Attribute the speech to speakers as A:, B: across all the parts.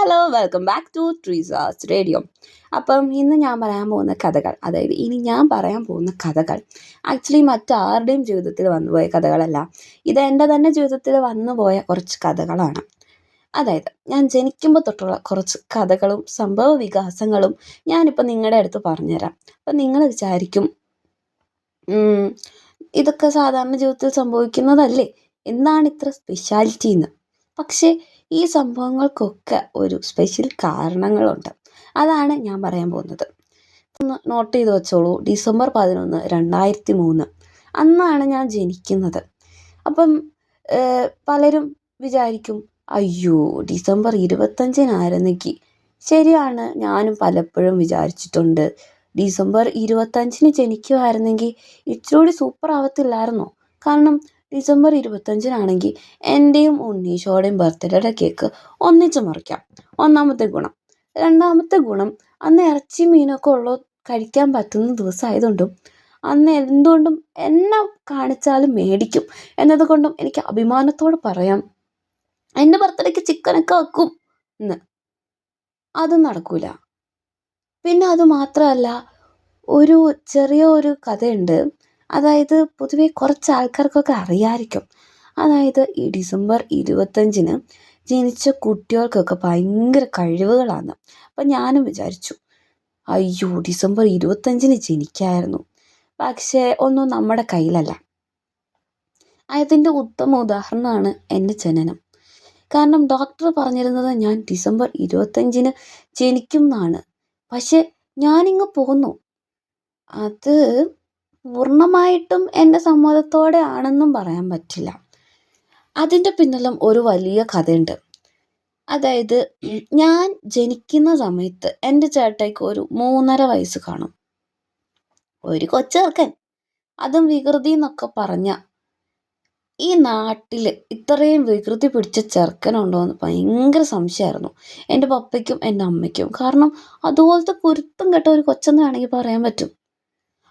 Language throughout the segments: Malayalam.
A: Hello, welcome back to Treesa's radio. അപ്പം ഇന്ന് ഞാൻ പറയാൻ പോകുന്ന കഥകൾ, ആക്ച്വലി മറ്റാരുടെയും ജീവിതത്തിൽ വന്നുപോയ കഥകളല്ല. ഇത് എൻ്റെ തന്നെ ജീവിതത്തിൽ വന്നുപോയ കുറച്ച് കഥകളാണ്. അതായത് ഞാൻ ജനിക്കുമ്പോൾ തൊട്ടുള്ള കുറച്ച് കഥകളും സംഭവ വികാസങ്ങളും ഞാനിപ്പോൾ നിങ്ങളുടെ അടുത്ത് പറഞ്ഞുതരാം. അപ്പം നിങ്ങൾ വിചാരിക്കും, ഇതൊക്കെ സാധാരണ ജീവിതത്തിൽ സംഭവിക്കുന്നതല്ലേ, എന്താണ് ഇത്ര സ്പെഷ്യാലിറ്റി എന്ന്. പക്ഷേ ഈ സംഭവങ്ങൾക്കൊക്കെ ഒരു സ്പെഷ്യൽ കാരണങ്ങളുണ്ട്. അതാണ് ഞാൻ പറയാൻ പോകുന്നത്. ഒന്ന് നോട്ട് ചെയ്ത് വെച്ചോളൂ. ഡിസംബർ 11, 2003 അന്നാണ് ഞാൻ ജനിക്കുന്നത്. അപ്പം പലരും വിചാരിക്കും, അയ്യോ ഡിസംബർ 25 ശരിയാണ്, ഞാനും പലപ്പോഴും വിചാരിച്ചിട്ടുണ്ട്. ഡിസംബർ 25 ജനിക്കുമായിരുന്നെങ്കിൽ ഇച്ചിരി സൂപ്പർ ആവത്തില്ലായിരുന്നോ? കാരണം ഡിസംബർ 25 എൻ്റെയും ഉണ്ണീഷോടെയും ബർത്ത്ഡേയുടെ കേക്ക് ഒന്നിച്ച് മുറിക്കാം. ഒന്നാമത്തെ ഗുണം. രണ്ടാമത്തെ ഗുണം, അന്ന് ഇറച്ചി മീനൊക്കെ കഴിക്കാൻ പറ്റുന്ന ദിവസമായതുകൊണ്ടും അന്ന് എന്തുകൊണ്ടും എന്നെ കാണിച്ചാലും മേടിക്കും എന്നതുകൊണ്ടും എനിക്ക് അഭിമാനത്തോടെ പറയാം, എൻ്റെ ബർത്ത്ഡേക്ക് ചിക്കനൊക്കെ വെക്കും എന്ന്. അതും നടക്കൂല. പിന്നെ അത് മാത്രമല്ല, ഒരു ചെറിയൊരു കഥയുണ്ട്. അതായത് പൊതുവെ കുറച്ച് ആൾക്കാർക്കൊക്കെ അറിയാമായിരിക്കും. അതായത് ഈ ഡിസംബർ 25 ജനിച്ച കുട്ടികൾക്കൊക്കെ ഭയങ്കര കഴിവുകളാണ്. അപ്പം ഞാനും വിചാരിച്ചു, അയ്യോ ഡിസംബർ 25 ജനിക്കായിരുന്നു. പക്ഷേ ഒന്നും നമ്മുടെ കയ്യിലല്ല. അതിൻ്റെ ഉത്തമ ഉദാഹരണമാണ് എൻ്റെ ജനനം. കാരണം ഡോക്ടർ പറഞ്ഞിരുന്നത് ഞാൻ ഡിസംബർ 25 ജനിക്കും എന്നാണ്. പക്ഷെ ഞാനിങ്ങ് പോന്നു. അത് പൂർണ്ണമായിട്ടും എൻ്റെ സമ്മതത്തോടെ ആണെന്നും പറയാൻ പറ്റില്ല. അതിൻ്റെ പിന്നിലും ഒരു വലിയ കഥയുണ്ട്. അതായത് ഞാൻ ജനിക്കുന്ന സമയത്ത് എൻ്റെ ചേട്ടായിക്ക് ഒരു 3.5 വയസ്സ് കാണും. ഒരു കൊച്ചെറുക്കൻ, അതും വികൃതി എന്നൊക്കെ പറഞ്ഞ. ഈ നാട്ടിൽ ഇത്രയും വികൃതി പിടിച്ച ചെറുക്കനുണ്ടോ എന്ന് ഭയങ്കര സംശയമായിരുന്നു എൻ്റെ പപ്പയ്ക്കും എൻ്റെ അമ്മയ്ക്കും. കാരണം അതുപോലത്തെ കുരുത്തം കെട്ട ഒരു കൊച്ചെന്ന് വേണമെങ്കിൽ പറയാൻ പറ്റും.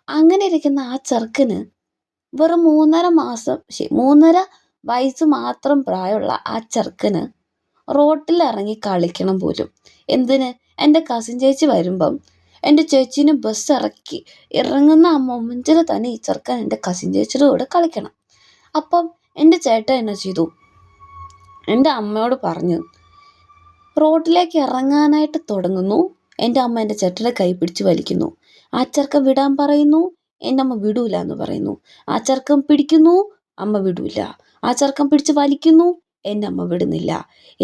A: അങ്ങനെ ഇരിക്കുന്ന ആ ചെറുക്കന് വെറും 3.5 വയസ്സ് മാത്രം പ്രായമുള്ള ആ ചെറുക്കന് റോട്ടിലിറങ്ങി കളിക്കണം പോലും. എന്തിന്? എൻ്റെ കസിൻ ചേച്ചി വരുമ്പം എൻ്റെ ചേച്ചീനെ ബസ് ഇറങ്ങുന്ന ആ മൊമെൻറ്റിൽ തന്നെ ഈ ചെറുക്കൻ എൻ്റെ കസിൻ ചേച്ചിയുടെ കൂടെ കളിക്കണം. അപ്പം എൻ്റെ ചേട്ടൻ എന്നാ ചെയ്തു, എൻ്റെ അമ്മയോട് പറഞ്ഞു റോഡിലേക്ക് ഇറങ്ങാനായിട്ട് തുടങ്ങുന്നു. എൻ്റെ അമ്മ എൻ്റെ ചേട്ടൻ്റെ കൈ പിടിച്ച് വലിക്കുന്നു. ആ ചെറുക്കൻ വിടാൻ പറയുന്നു, എൻ്റെ അമ്മ വിടൂല എന്ന് പറയുന്നു. ആ ചെറുക്കൻ പിടിക്കുന്നു, അമ്മ വിടൂല. ആ ചെറുക്കൻ പിടിച്ച് വലിക്കുന്നു, എൻ്റെ അമ്മ വിടുന്നില്ല.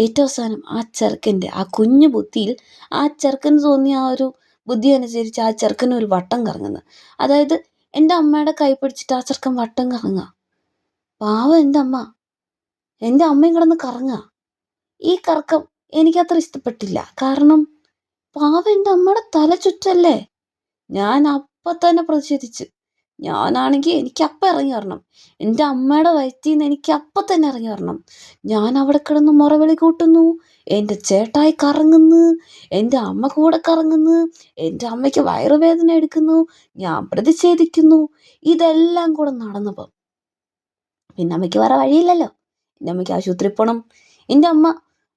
A: ഏറ്റവും അവസാനം ആ ചെറുക്കൻ്റെ ആ കുഞ്ഞു ബുദ്ധിയിൽ ആ ചെറുക്കന് തോന്നിയ ആ ഒരു ബുദ്ധി അനുസരിച്ച് ആ ചെറുക്കന് ഒരു വട്ടം കറങ്ങുന്നു. അതായത് എൻ്റെ അമ്മയുടെ കൈ പിടിച്ചിട്ട് ആ ചെറുക്കൻ വട്ടം കറങ്ങുക. പാവം എൻ്റെ അമ്മയും കിടന്ന് കറങ്ങുക. ഈ കറക്കം എനിക്കത്ര ഇഷ്ടപ്പെട്ടില്ല. കാരണം പാവം എൻ്റെ അമ്മയുടെ തല ചുറ്റല്ലേ. ഞാൻ അപ്പം തന്നെ പ്രതിഷേധിച്ച്. ഞാനാണെങ്കിൽ എനിക്ക് അപ്പം ഇറങ്ങി വരണം. എൻ്റെ അമ്മയുടെ വയറ്റിൽ നിന്ന് എനിക്ക് അപ്പം തന്നെ ഇറങ്ങി വരണം. ഞാൻ അവിടെ കിടന്ന് മുറവിളി കൂട്ടുന്നു, എൻ്റെ ചേട്ടായി കറങ്ങുന്നു, എൻ്റെ അമ്മ കൂടെ കറങ്ങുന്നു, എൻ്റെ അമ്മയ്ക്ക് വയറുവേദന എടുക്കുന്നു, ഞാൻ പ്രതിഷേധിക്കുന്നു. ഇതെല്ലാം കൂടെ നടന്നപ്പം പിന്നെ അമ്മയ്ക്ക് വേറെ വഴിയില്ലല്ലോ. എൻ്റെ അമ്മയ്ക്ക് ആശുപത്രി പോകണം. എൻ്റെ അമ്മ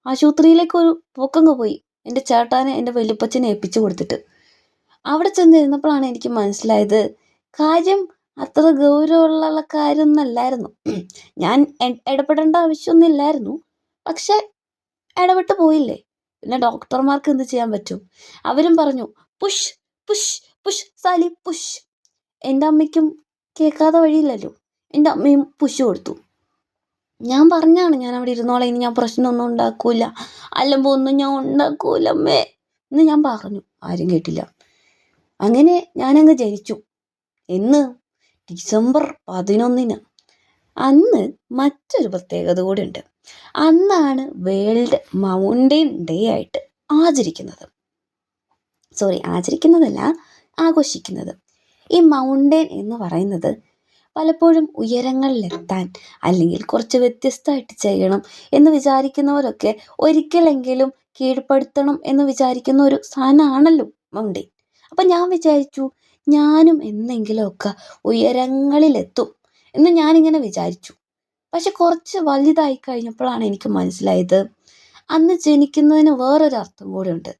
A: ആശുപത്രിയിലേക്ക് ഒരു പോക്കങ്ങ് പോയി, എൻ്റെ ചേട്ടാനെ എൻ്റെ വല്യപ്പച്ചനെ ഏൽപ്പിച്ചു കൊടുത്തിട്ട്. അവിടെ ചെന്നിരുന്നപ്പോഴാണ് എനിക്ക് മനസ്സിലായത്, കാര്യം അത്ര ഗൗരവമുള്ള കാര്യമൊന്നുമല്ലായിരുന്നു. ഞാൻ ഇടപെടേണ്ട ആവശ്യമൊന്നുമില്ലായിരുന്നു. പക്ഷെ ഇടപെട്ട് പോയില്ലേ, പിന്നെ ഡോക്ടർമാർക്ക് എന്ത് ചെയ്യാൻ പറ്റും? അവരും പറഞ്ഞു പുഷ് പുഷ് പുഷ് സാലി പുഷ്. എൻ്റെ അമ്മയ്ക്കും കേൾക്കാതെ വഴിയില്ലല്ലോ. എൻ്റെ അമ്മയും പുഷ് കൊടുത്തു. ഞാൻ പറഞ്ഞാണ്, ഞാൻ അവിടെ ഇരുന്നോളെ, ഇനി ഞാൻ പ്രശ്നമൊന്നും ഉണ്ടാക്കൂല, അല്ലമ്പോൾ ഒന്നും ഞാൻ ഉണ്ടാക്കൂലമ്മേ എന്ന് ഞാൻ പറഞ്ഞു. ആരും കേട്ടില്ല. അങ്ങനെ ഞാനങ്ങ് ജനിച്ചു. എന്ന് ഡിസംബർ 11. അന്ന് മറ്റൊരു പ്രത്യേകത കൂടെ ഉണ്ട്. അന്നാണ് വേൾഡ് മൗണ്ടെയിൻ ഡേ ആയിട്ട് ആഘോഷിക്കുന്നത്. ഈ മൗണ്ടെയിൻ എന്ന് പറയുന്നത് പലപ്പോഴും ഉയരങ്ങളിലെത്താൻ അല്ലെങ്കിൽ കുറച്ച് വ്യത്യസ്തമായിട്ട് ചെയ്യണം എന്ന് വിചാരിക്കുന്നവരൊക്കെ ഒരിക്കലെങ്കിലും കീഴ്പ്പെടുത്തണം എന്ന് വിചാരിക്കുന്ന ഒരു സാധനമാണല്ലോ മൗണ്ടെയിൻ. അപ്പം ഞാൻ വിചാരിച്ചു, ഞാനും എന്നെങ്കിലുമൊക്കെ ഉയരങ്ങളിലെത്തും എന്ന് ഞാനിങ്ങനെ വിചാരിച്ചു. പക്ഷെ കുറച്ച് വലുതായി കഴിഞ്ഞപ്പോഴാണ് എനിക്ക് മനസ്സിലായത്, അന്ന് ജനിക്കുന്നതിന് വേറൊരു അർത്ഥം കൂടെയുണ്ട്.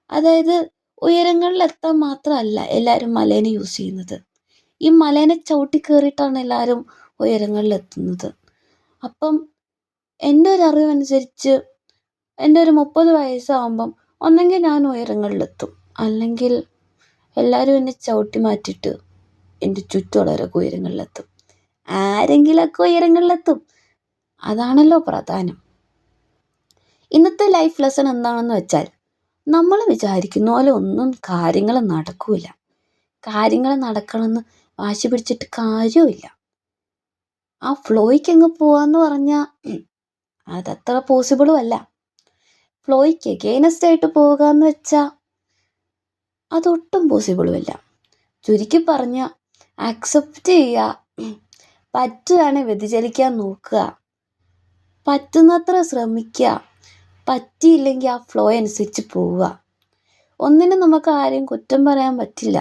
A: അതായത് ഉയരങ്ങളിലെത്താൻ മാത്രമല്ല എല്ലാവരും മലേനെ യൂസ് ചെയ്യുന്നത്. ഈ മലേനെ ചവിട്ടി കയറിയിട്ടാണ് എല്ലാവരും ഉയരങ്ങളിലെത്തുന്നത്. അപ്പം എൻ്റെ ഒരു അറിവനുസരിച്ച് എൻ്റെ ഒരു 30 വയസ്സാകുമ്പം ഒന്നെങ്കിൽ ഞാൻ ഉയരങ്ങളിലെത്തും, അല്ലെങ്കിൽ എല്ലാവരും എന്നെ ചവിട്ടി മാറ്റിയിട്ട് എൻ്റെ ചുറ്റുമുള്ളവരൊക്കെ ഉയരങ്ങളിലെത്തും. ആരെങ്കിലുമൊക്കെ ഉയരങ്ങളിലെത്തും. അതാണല്ലോ പ്രധാനം. ഇന്നത്തെ ലൈഫ് ലെസൺ എന്താണെന്ന് വെച്ചാൽ, നമ്മൾ വിചാരിക്കുന്ന പോലെ ഒന്നും കാര്യങ്ങൾ നടക്കൂല. കാര്യങ്ങൾ നടക്കണമെന്ന് വാശി പിടിച്ചിട്ട് കാര്യമില്ല. ആ ഫ്ലോയ്ക്ക് അങ്ങ് പോവാന്ന് പറഞ്ഞാൽ അതത്ര പോസിബിളും അല്ല. ഫ്ലോയ്ക്ക് എഗെയിൻസ്റ്റ് ആയിട്ട് പോവുക എന്ന് വെച്ചാൽ അതൊട്ടും പോസിബിളും അല്ല. ചുരുക്കി പറഞ്ഞാൽ ആക്സെപ്റ്റ് ചെയ്യുക, പറ്റുകയാണെങ്കിൽ വ്യതിചലിക്കാൻ നോക്കുക, പറ്റുന്നത്ര ശ്രമിക്കുക, പറ്റിയില്ലെങ്കിൽ ആ ഫ്ലോ അനുസരിച്ച് പോവുക. ഒന്നിനും നമുക്ക് ആരെയും കുറ്റം പറയാൻ പറ്റില്ല,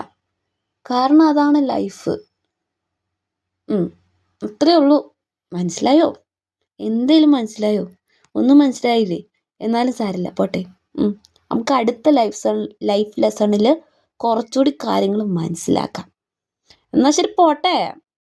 A: കാരണം അതാണ് ലൈഫ്. അത്രേ ഉള്ളൂ. മനസ്സിലായോ? എന്തേലും മനസ്സിലായോ? ഒന്നും മനസ്സിലായില്ലേ? എന്നാലും സാരില്ല, പോട്ടെ. നമുക്ക് അടുത്ത ലൈഫ് ലെസണിൽ കുറച്ചുകൂടി കാര്യങ്ങൾ മനസ്സിലാക്കാം. എന്നാൽ ശരി, പോട്ടെ.